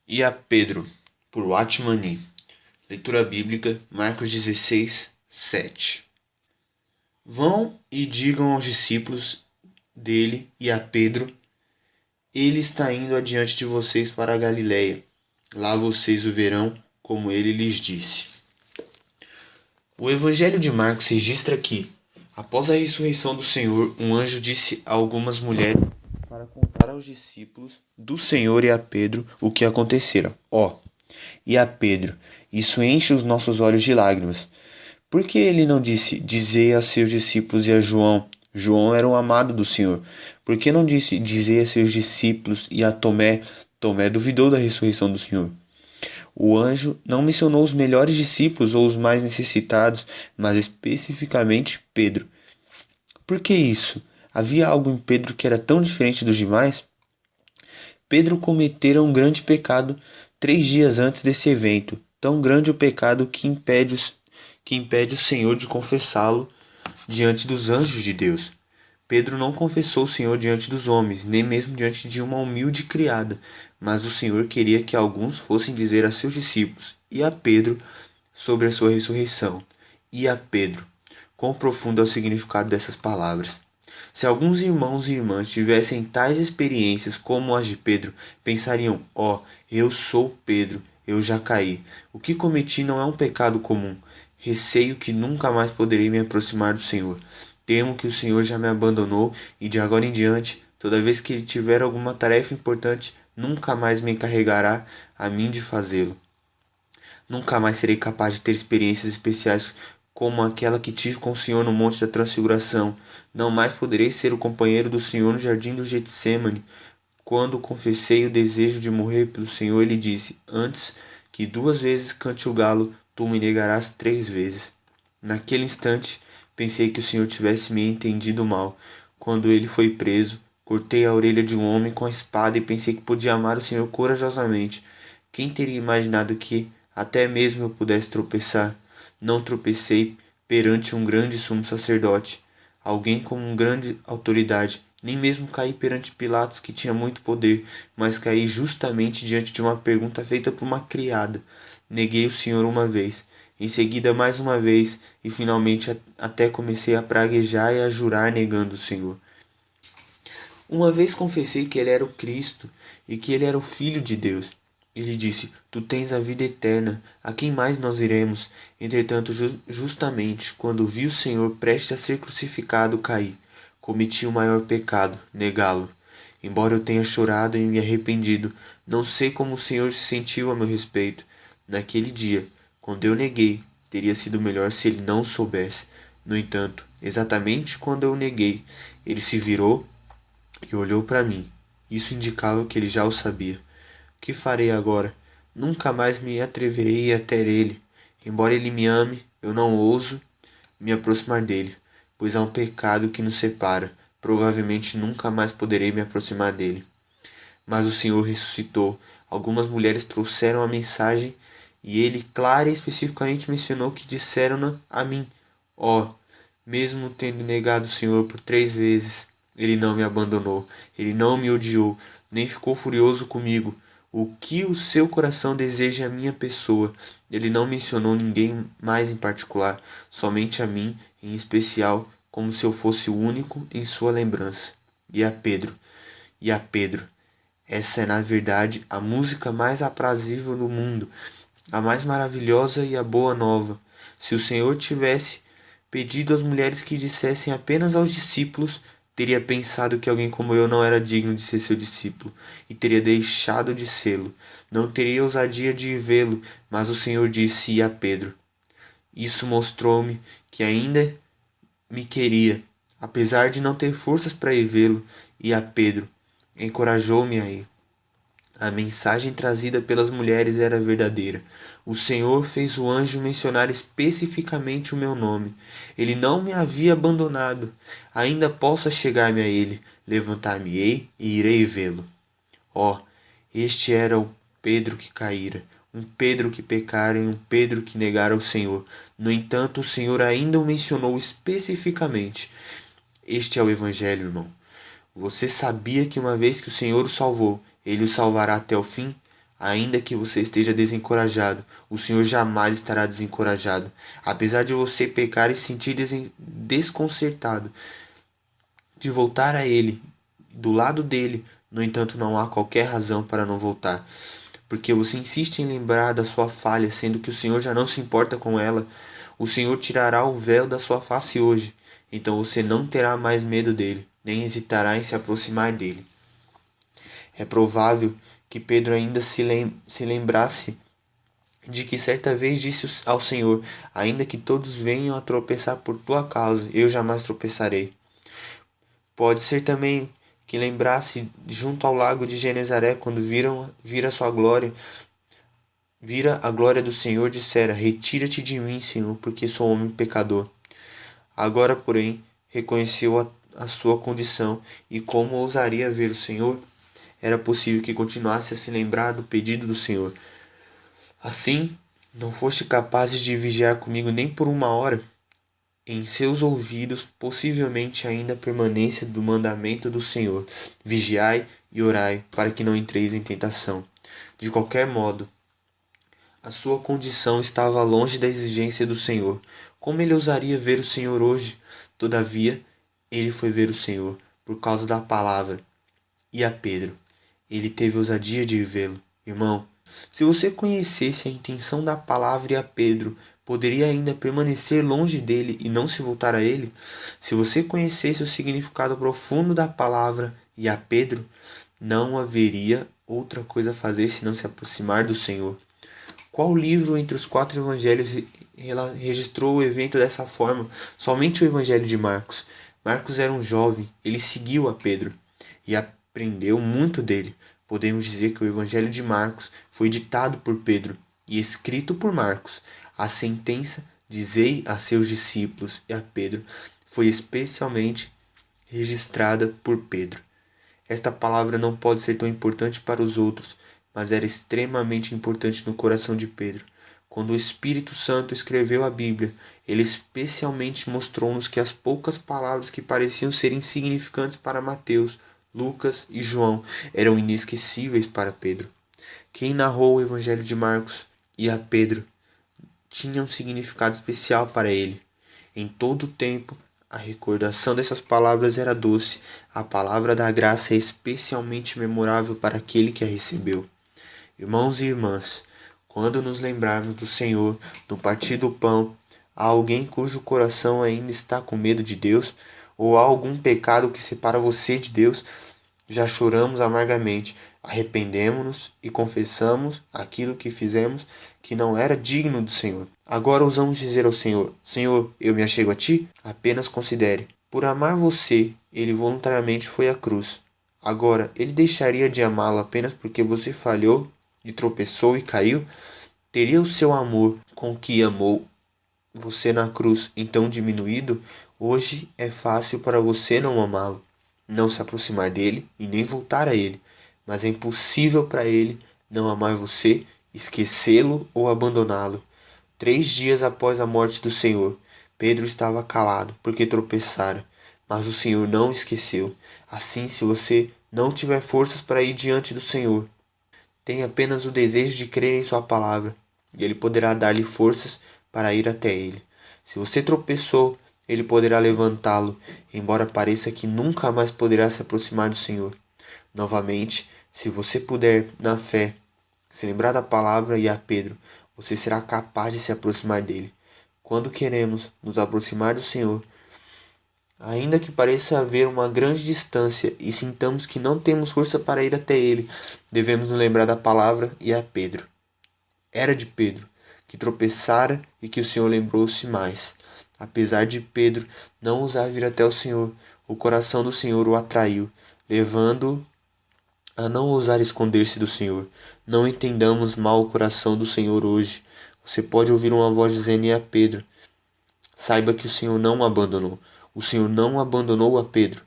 E a Pedro, por Watmani. Leitura bíblica, Marcos 16, 7. Vão e digam aos discípulos dele e a Pedro: ele está indo adiante de vocês para a Galiléia. Lá vocês o verão, como ele lhes disse. O Evangelho de Marcos registra que, após a ressurreição do Senhor, um anjo disse a algumas mulheres para contar aos discípulos do Senhor e a Pedro o que acontecera. E a Pedro, isso enche os nossos olhos de lágrimas. Por que ele não disse, dizei a seus discípulos e a João? João era um amado do Senhor. Por que não disse, dizei a seus discípulos e a Tomé? Tomé duvidou da ressurreição do Senhor. O anjo não mencionou os melhores discípulos ou os mais necessitados, mas especificamente Pedro. Por que isso? Havia algo em Pedro que era tão diferente dos demais? Pedro cometera um grande pecado 3 dias antes desse evento, tão grande o pecado que impede o Senhor de confessá-lo diante dos anjos de Deus. Pedro não confessou o Senhor diante dos homens, nem mesmo diante de uma humilde criada, mas o Senhor queria que alguns fossem dizer a seus discípulos e a Pedro sobre a sua ressurreição. E a Pedro. Quão profundo é o significado dessas palavras. Se alguns irmãos e irmãs tivessem tais experiências como as de Pedro, pensariam: eu sou Pedro, eu já caí. O que cometi não é um pecado comum. Receio que nunca mais poderei me aproximar do Senhor. Temo que o Senhor já me abandonou e de agora em diante, toda vez que ele tiver alguma tarefa importante, nunca mais me encarregará a mim de fazê-lo. Nunca mais serei capaz de ter experiências especiais como aquela que tive com o Senhor no Monte da Transfiguração. Não mais poderei ser o companheiro do Senhor no jardim do Getsemane. Quando confessei o desejo de morrer pelo Senhor, ele disse: antes que 2 vezes cante o galo, tu me negarás 3 vezes. Naquele instante, pensei que o Senhor tivesse me entendido mal. Quando ele foi preso, cortei a orelha de um homem com a espada e pensei que podia amar o Senhor corajosamente. Quem teria imaginado que até mesmo eu pudesse tropeçar? Não tropecei perante um grande sumo sacerdote, alguém com uma grande autoridade. Nem mesmo caí perante Pilatos, que tinha muito poder, mas caí justamente diante de uma pergunta feita por uma criada. Neguei o Senhor uma vez, em seguida mais uma vez, e finalmente até comecei a praguejar e a jurar negando o Senhor. Uma vez confessei que ele era o Cristo e que ele era o Filho de Deus. Ele disse: tu tens a vida eterna, a quem mais nós iremos? Entretanto, justamente quando vi o Senhor prestes a ser crucificado, caí. Cometi o maior pecado, negá-lo. Embora eu tenha chorado e me arrependido, não sei como o Senhor se sentiu a meu respeito. Naquele dia, quando eu neguei, teria sido melhor se ele não soubesse. No entanto, exatamente quando eu neguei, ele se virou e olhou para mim. Isso indicava que ele já o sabia. O que farei agora? Nunca mais me atreverei a ter ele. Embora ele me ame, eu não ouso me aproximar dele, pois há um pecado que nos separa. Provavelmente nunca mais poderei me aproximar dele. Mas o Senhor ressuscitou. Algumas mulheres trouxeram a mensagem e ele, clara e especificamente, mencionou que disseram a mim: mesmo tendo negado o Senhor por 3 vezes, ele não me abandonou, ele não me odiou, nem ficou furioso comigo. O que o seu coração deseja é a minha pessoa. Ele não mencionou ninguém mais em particular, somente a mim em especial, como se eu fosse o único em sua lembrança. E a Pedro. Essa é, na verdade, a música mais aprazível do mundo, a mais maravilhosa e a boa nova. Se o Senhor tivesse pedido às mulheres que dissessem apenas aos discípulos, teria pensado que alguém como eu não era digno de ser seu discípulo, e teria deixado de sê-lo. Não teria ousadia de vê-lo, mas o Senhor disse a Pedro. Isso mostrou-me que ainda me queria, apesar de não ter forças para ir vê-lo, e a Pedro encorajou-me a ir. A mensagem trazida pelas mulheres era verdadeira. O Senhor fez o anjo mencionar especificamente o meu nome. Ele não me havia abandonado. Ainda posso chegar-me a ele, levantar-me-ei e irei vê-lo. Este era o Pedro que caíra, um Pedro que pecara e um Pedro que negara o Senhor. No entanto, o Senhor ainda o mencionou especificamente. Este é o Evangelho, irmão. Você sabia que uma vez que o Senhor o salvou, ele o salvará até o fim? Ainda que você esteja desencorajado, o Senhor jamais estará desencorajado. Apesar de você pecar e se sentir desconcertado, de voltar a Ele, do lado dele, no entanto, não há qualquer razão para não voltar. Porque você insiste em lembrar da sua falha, sendo que o Senhor já não se importa com ela. O Senhor tirará o véu da sua face hoje. Então você não terá mais medo dele, nem hesitará em se aproximar dele. É provável que Pedro ainda se lembrasse de que certa vez disse ao Senhor: ainda que todos venham a tropeçar por tua causa, eu jamais tropeçarei. Pode ser também que lembrasse junto ao lago de Genezaré, quando vira a glória do Senhor, dissera: retira-te de mim, Senhor, porque sou homem pecador. Agora, porém, reconheceu a sua condição, e como ousaria ver o Senhor, era possível que continuasse a se lembrar do pedido do Senhor. Assim, não foste capazes de vigiar comigo nem por uma hora? Em seus ouvidos, possivelmente ainda a permanência do mandamento do Senhor: vigiai e orai, para que não entreis em tentação. De qualquer modo, a sua condição estava longe da exigência do Senhor. Como ele ousaria ver o Senhor hoje? Todavia, ele foi ver o Senhor por causa da palavra. E a Pedro, ele teve ousadia de vê-lo. Irmão, se você conhecesse a intenção da palavra e a Pedro, poderia ainda permanecer longe dele e não se voltar a ele? Se você conhecesse o significado profundo da palavra e a Pedro, não haveria outra coisa a fazer senão se aproximar do Senhor. Qual livro entre os 4 evangelhos registrou o evento dessa forma? Somente o evangelho de Marcos. Marcos era um jovem, ele seguiu a Pedro e aprendeu muito dele. Podemos dizer que o evangelho de Marcos foi ditado por Pedro e escrito por Marcos. A sentença dizei a seus discípulos e a Pedro foi especialmente registrada por Pedro. Esta palavra não pode ser tão importante para os outros, mas era extremamente importante no coração de Pedro. Quando o Espírito Santo escreveu a Bíblia, ele especialmente mostrou-nos que as poucas palavras que pareciam ser insignificantes para Mateus, Lucas e João eram inesquecíveis para Pedro. Quem narrou o Evangelho de Marcos e a Pedro tinha um significado especial para ele. Em todo o tempo, a recordação dessas palavras era doce. A palavra da graça é especialmente memorável para aquele que a recebeu. Irmãos e irmãs, quando nos lembrarmos do Senhor, no partir do pão, há alguém cujo coração ainda está com medo de Deus? Ou há algum pecado que separa você de Deus? Já choramos amargamente, arrependemo-nos e confessamos aquilo que fizemos que não era digno do Senhor. Agora ousamos dizer ao Senhor: Senhor, eu me achego a Ti? Apenas considere. Por amar você, Ele voluntariamente foi à cruz. Agora, Ele deixaria de amá-lo apenas porque você falhou e tropeçou e caiu? Teria o seu amor com que amou você na cruz então diminuído? Hoje é fácil para você não amá-lo, não se aproximar dele e nem voltar a ele, mas é impossível para ele não amar você, esquecê-lo ou abandoná-lo. 3 dias após a morte do Senhor, Pedro estava calado porque tropeçara, mas o Senhor não o esqueceu. Assim, se você não tiver forças para ir diante do Senhor, tenha apenas o desejo de crer em sua palavra, e Ele poderá dar-lhe forças para ir até Ele. Se você tropeçou, Ele poderá levantá-lo, embora pareça que nunca mais poderá se aproximar do Senhor. Novamente, se você puder, na fé, se lembrar da palavra e a Pedro, você será capaz de se aproximar dele. Quando queremos nos aproximar do Senhor, ainda que pareça haver uma grande distância e sintamos que não temos força para ir até Ele, devemos nos lembrar da palavra e a Pedro. Era de Pedro, que tropeçara e que o Senhor lembrou-se mais. Apesar de Pedro não ousar vir até o Senhor, o coração do Senhor o atraiu, levando-o a não ousar esconder-se do Senhor. Não entendamos mal o coração do Senhor hoje. Você pode ouvir uma voz dizendo a Pedro: saiba que o Senhor não o abandonou. O Senhor não abandonou a Pedro.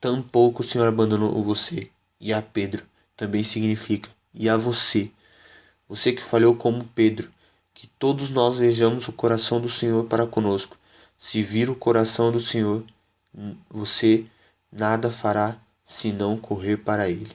Tampouco o Senhor abandonou você. E a Pedro também significa e a você. Você que falhou como Pedro. Que todos nós vejamos o coração do Senhor para conosco. Se vir o coração do Senhor, você nada fará senão correr para Ele.